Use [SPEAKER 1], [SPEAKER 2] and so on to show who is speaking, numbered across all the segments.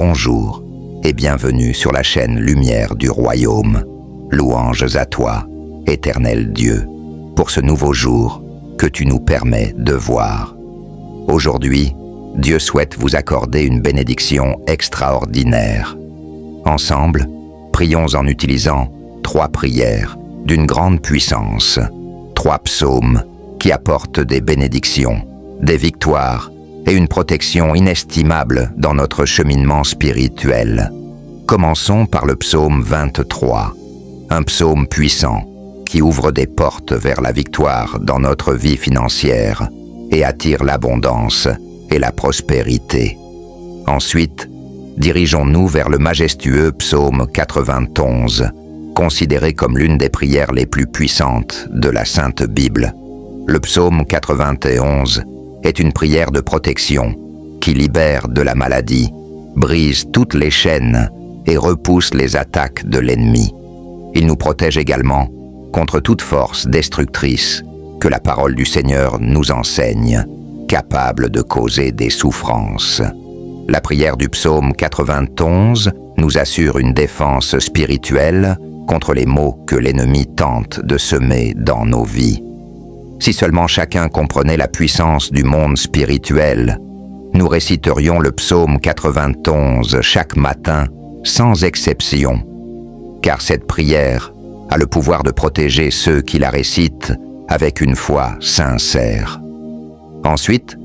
[SPEAKER 1] bonjour et bienvenue sur la chaîne Lumière du Royaume. Louanges à toi, éternel Dieu, pour ce nouveau jour que tu nous permets de voir. Aujourd'hui, Dieu souhaite vous accorder une bénédiction extraordinaire. Ensemble, prions en utilisant 3 prières d'une grande puissance, 3 psaumes qui apportent des bénédictions, des victoires et une protection inestimable dans notre cheminement spirituel. Commençons par le psaume 23, un psaume puissant qui ouvre des portes vers la victoire dans notre vie financière et attire l'abondance et la prospérité. Ensuite, dirigeons-nous vers le majestueux psaume 91, considéré comme l'une des prières les plus puissantes de la Sainte Bible. Le psaume 91 est une prière de protection qui libère de la maladie, brise toutes les chaînes et repousse les attaques de l'ennemi. Il nous protège également contre toute force destructrice que la parole du Seigneur nous enseigne, capable de causer des souffrances. La prière du psaume 91 nous assure une défense spirituelle contre les maux que l'ennemi tente de semer dans nos vies. Si seulement chacun comprenait la puissance du monde spirituel, nous réciterions le psaume 91 chaque matin, sans exception, car cette prière a le pouvoir de protéger ceux qui la récitent avec une foi sincère. Ensuite,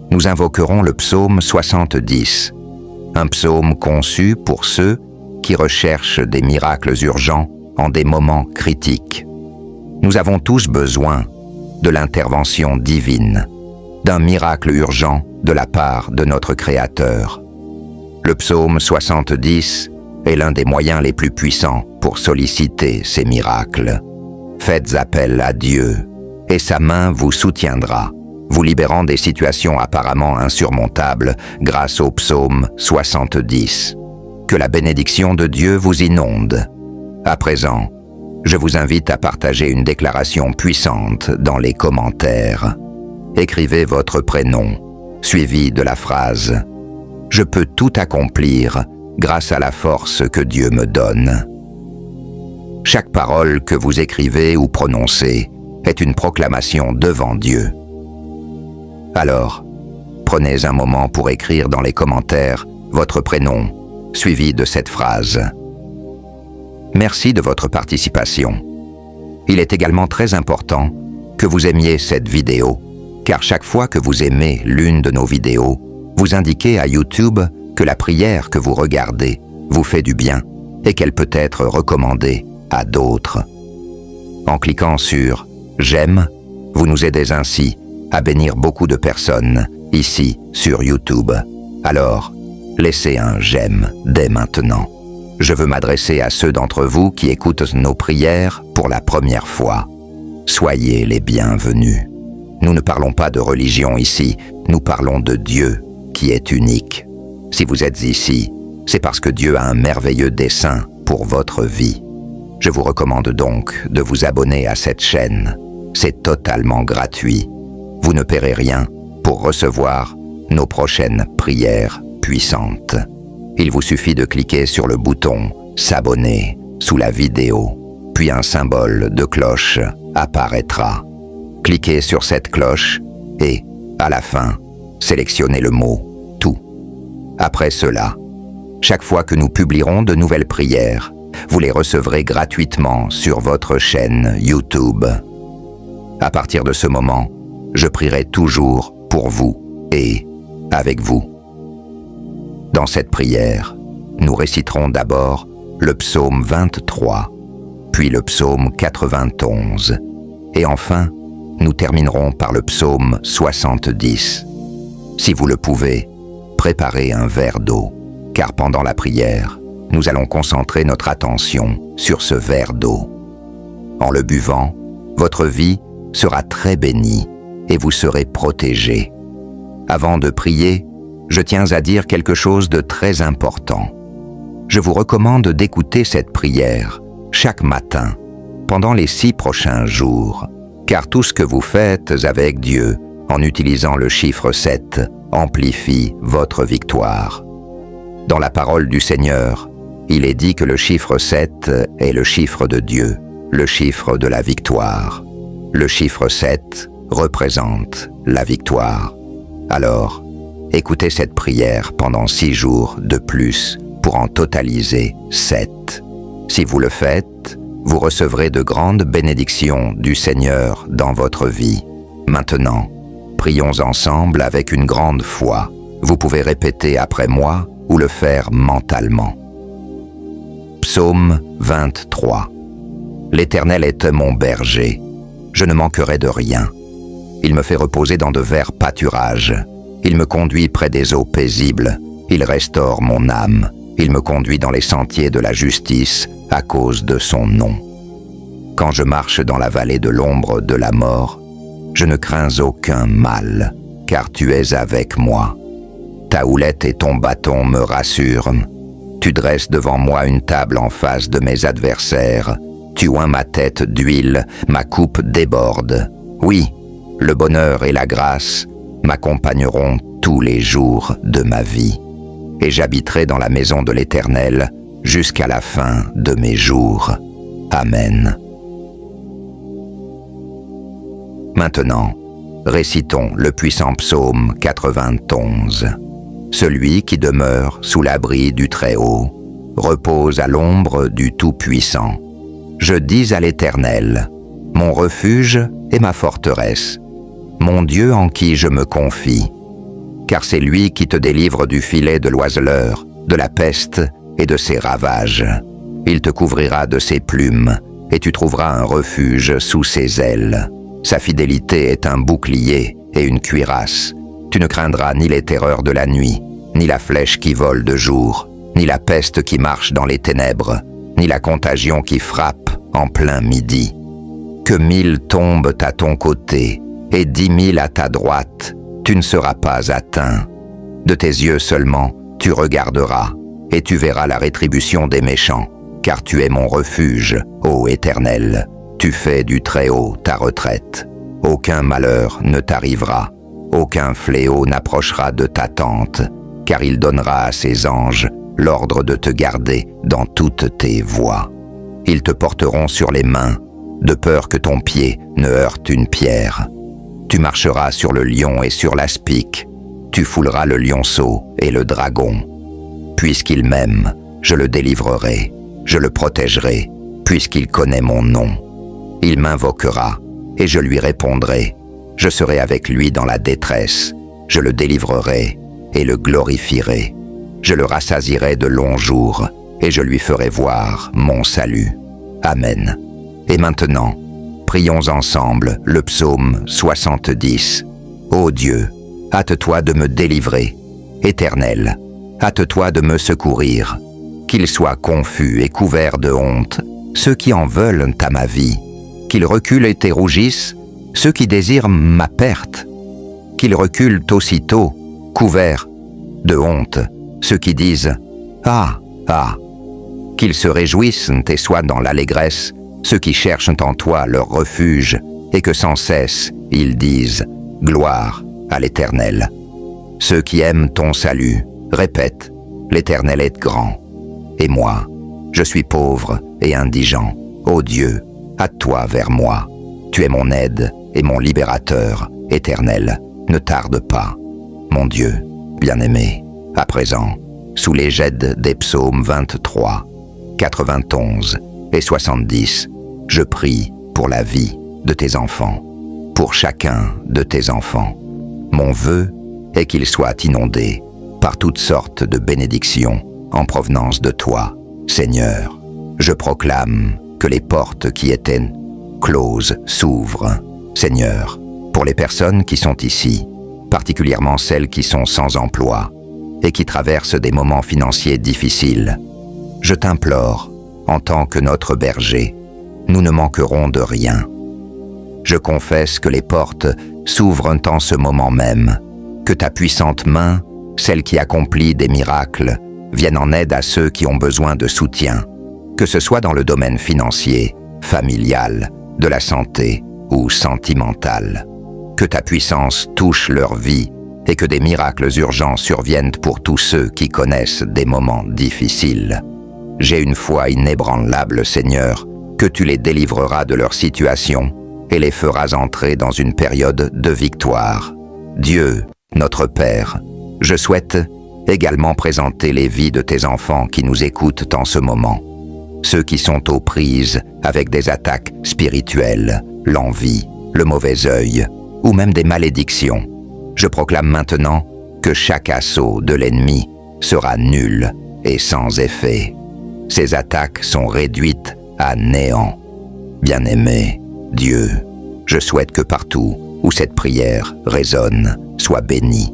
[SPEAKER 1] nous invoquerons le psaume 70, un psaume conçu pour ceux qui recherchent des miracles urgents en des moments critiques. Nous avons tous besoin de l'intervention divine, d'un miracle urgent de la part de notre Créateur. Le psaume 70 est l'un des moyens les plus puissants pour solliciter ces miracles. Faites appel à Dieu, et sa main vous soutiendra, vous libérant des situations apparemment insurmontables grâce au psaume 70. Que la bénédiction de Dieu vous inonde. À présent, je vous invite à partager une déclaration puissante dans les commentaires. Écrivez votre prénom, suivi de la phrase « Je peux tout accomplir grâce à la force que Dieu me donne ». Chaque parole que vous écrivez ou prononcez est une proclamation devant Dieu. Alors, prenez un moment pour écrire dans les commentaires votre prénom, suivi de cette phrase. Merci de votre participation. Il est également très important que vous aimiez cette vidéo, car chaque fois que vous aimez l'une de nos vidéos, vous indiquez à YouTube que la prière que vous regardez vous fait du bien et qu'elle peut être recommandée à d'autres. En cliquant sur « J'aime », vous nous aidez ainsi à bénir beaucoup de personnes ici sur YouTube. Alors, laissez un « j'aime » dès maintenant. Je veux m'adresser à ceux d'entre vous qui écoutent nos prières pour la première fois. Soyez les bienvenus. Nous ne parlons pas de religion ici, nous parlons de Dieu qui est unique. Si vous êtes ici, c'est parce que Dieu a un merveilleux dessein pour votre vie. Je vous recommande donc de vous abonner à cette chaîne. C'est totalement gratuit. Vous ne paierez rien pour recevoir nos prochaines prières puissantes. Il vous suffit de cliquer sur le bouton « S'abonner » sous la vidéo, puis un symbole de cloche apparaîtra. Cliquez sur cette cloche et, à la fin, sélectionnez le mot « Tout ». Après cela, chaque fois que nous publierons de nouvelles prières, vous les recevrez gratuitement sur votre chaîne YouTube. À partir de ce moment, je prierai toujours pour vous et avec vous. Dans cette prière, nous réciterons d'abord le psaume 23, puis le psaume 91, et enfin, nous terminerons par le psaume 70. Si vous le pouvez, préparez un verre d'eau, car pendant la prière, nous allons concentrer notre attention sur ce verre d'eau. En le buvant, votre vie sera très bénie et vous serez protégé. Avant de prier, je tiens à dire quelque chose de très important. Je vous recommande d'écouter cette prière chaque matin pendant les 6 prochains jours, car tout ce que vous faites avec Dieu en utilisant le chiffre 7 amplifie votre victoire. Dans la parole du Seigneur, il est dit que le chiffre 7 est le chiffre de Dieu, le chiffre de la victoire. Le chiffre 7 représente la victoire. Alors, écoutez cette prière pendant 6 jours de plus pour en totaliser 7. Si vous le faites, vous recevrez de grandes bénédictions du Seigneur dans votre vie. Maintenant, prions ensemble avec une grande foi. Vous pouvez répéter après moi ou le faire mentalement. Psaume 23. L'Éternel est mon berger. Je ne manquerai de rien. Il me fait reposer dans de verts pâturages. Il me conduit près des eaux paisibles. Il restaure mon âme. Il me conduit dans les sentiers de la justice à cause de son nom. Quand je marche dans la vallée de l'ombre de la mort, je ne crains aucun mal, car tu es avec moi. Ta houlette et ton bâton me rassurent. Tu dresses devant moi une table en face de mes adversaires. Tu oins ma tête d'huile, ma coupe déborde. Oui, le bonheur et la grâce m'accompagneront tous les jours de ma vie. Et j'habiterai dans la maison de l'Éternel jusqu'à la fin de mes jours. Amen. Maintenant, récitons le puissant psaume 91. Celui qui demeure sous l'abri du Très-Haut repose à l'ombre du Tout-Puissant. Je dis à l'Éternel, mon refuge et ma forteresse, mon Dieu en qui je me confie. Car c'est lui qui te délivre du filet de l'oiseleur, de la peste et de ses ravages. Il te couvrira de ses plumes, et tu trouveras un refuge sous ses ailes. Sa fidélité est un bouclier et une cuirasse. Tu ne craindras ni les terreurs de la nuit, ni la flèche qui vole de jour, ni la peste qui marche dans les ténèbres, ni la contagion qui frappe en plein midi. Que 1000 tombent à ton côté et 10 000 à ta droite, tu ne seras pas atteint. De tes yeux seulement, tu regarderas, et tu verras la rétribution des méchants, car tu es mon refuge, ô Éternel. Tu fais du Très-Haut ta retraite. Aucun malheur ne t'arrivera, aucun fléau n'approchera de ta tente, car il donnera à ses anges l'ordre de te garder dans toutes tes voies. Ils te porteront sur les mains, de peur que ton pied ne heurte une pierre. Tu marcheras sur le lion et sur l'aspic, tu fouleras le lionceau et le dragon. Puisqu'il m'aime, je le délivrerai, je le protégerai, puisqu'il connaît mon nom. Il m'invoquera, et je lui répondrai. Je serai avec lui dans la détresse, je le délivrerai et le glorifierai. Je le rassasierai de longs jours, et je lui ferai voir mon salut. Amen. Et maintenant, prions ensemble le psaume 70. Ô Dieu, hâte-toi de me délivrer. Éternel, hâte-toi de me secourir. Qu'ils soient confus et couverts de honte, ceux qui en veulent à ma vie. Qu'ils reculent et rougissent, ceux qui désirent ma perte. Qu'ils reculent aussitôt, couverts de honte, ceux qui disent « Ah, ah !» Qu'ils se réjouissent et soient dans l'allégresse, ceux qui cherchent en toi leur refuge, et que sans cesse ils disent « Gloire à l'Éternel !» Ceux qui aiment ton salut, répètent « L'Éternel est grand !» Et moi, je suis pauvre et indigent. Ô Dieu, hâte-toi vers moi. Tu es mon aide et mon libérateur, Éternel. Ne tarde pas. Mon Dieu, bien-aimé, à présent, sous l'égide des psaumes 23, 91 et 70, je prie pour la vie de tes enfants, pour chacun de tes enfants. Mon vœu est qu'ils soient inondés par toutes sortes de bénédictions en provenance de toi, Seigneur. Je proclame que les portes qui étaient closes s'ouvrent, Seigneur, pour les personnes qui sont ici, particulièrement celles qui sont sans emploi et qui traversent des moments financiers difficiles. Je t'implore, en tant que notre berger, nous ne manquerons de rien. Je confesse que les portes s'ouvrent en ce moment même, que ta puissante main, celle qui accomplit des miracles, vienne en aide à ceux qui ont besoin de soutien, que ce soit dans le domaine financier, familial, de la santé ou sentimental. Que ta puissance touche leur vie et que des miracles urgents surviennent pour tous ceux qui connaissent des moments difficiles. J'ai une foi inébranlable, Seigneur, que tu les délivreras de leur situation et les feras entrer dans une période de victoire. Dieu, notre Père, je souhaite également présenter les vies de tes enfants qui nous écoutent en ce moment. Ceux qui sont aux prises avec des attaques spirituelles, l'envie, le mauvais œil, ou même des malédictions. Je proclame maintenant que chaque assaut de l'ennemi sera nul et sans effet. Ces attaques sont réduites à néant. Bien-aimé Dieu, je souhaite que partout où cette prière résonne soit bénie.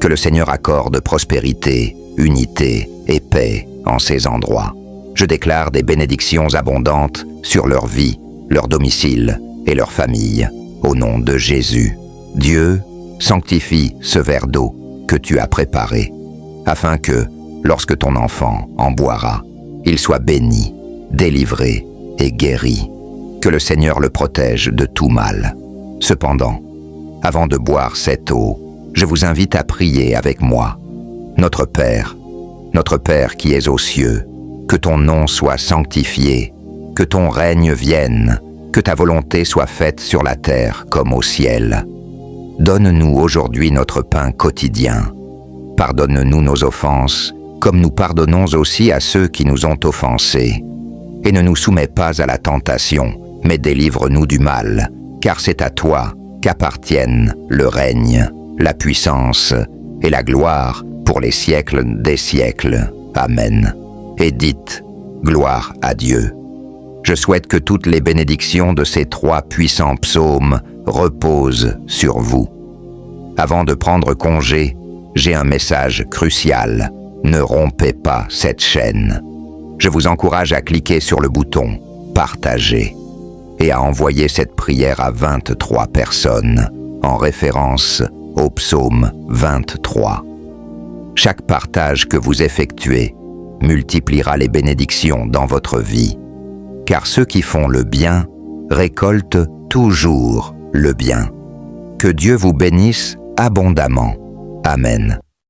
[SPEAKER 1] Que le Seigneur accorde prospérité, unité et paix en ces endroits. Je déclare des bénédictions abondantes sur leur vie, leur domicile et leur famille, au nom de Jésus. Dieu, sanctifie ce verre d'eau que tu as préparé, afin que, lorsque ton enfant en boira, il soit béni, délivré et guéri. Que le Seigneur le protège de tout mal. Cependant, avant de boire cette eau, je vous invite à prier avec moi. Notre Père qui es aux cieux, que ton nom soit sanctifié, que ton règne vienne, que ta volonté soit faite sur la terre comme au ciel. Donne-nous aujourd'hui notre pain quotidien. Pardonne-nous nos offenses, comme nous pardonnons aussi à ceux qui nous ont offensés. Et ne nous soumets pas à la tentation, mais délivre-nous du mal, car c'est à toi qu'appartiennent le règne, la puissance et la gloire pour les siècles des siècles. Amen. Et dites, gloire à Dieu. Je souhaite que toutes les bénédictions de ces 3 puissants psaumes reposent sur vous. Avant de prendre congé, j'ai un message crucial. Ne rompez pas cette chaîne. Je vous encourage à cliquer sur le bouton « Partager » et à envoyer cette prière à 23 personnes, en référence au psaume 23. Chaque partage que vous effectuez multipliera les bénédictions dans votre vie, car ceux qui font le bien récoltent toujours le bien. Que Dieu vous bénisse abondamment. Amen.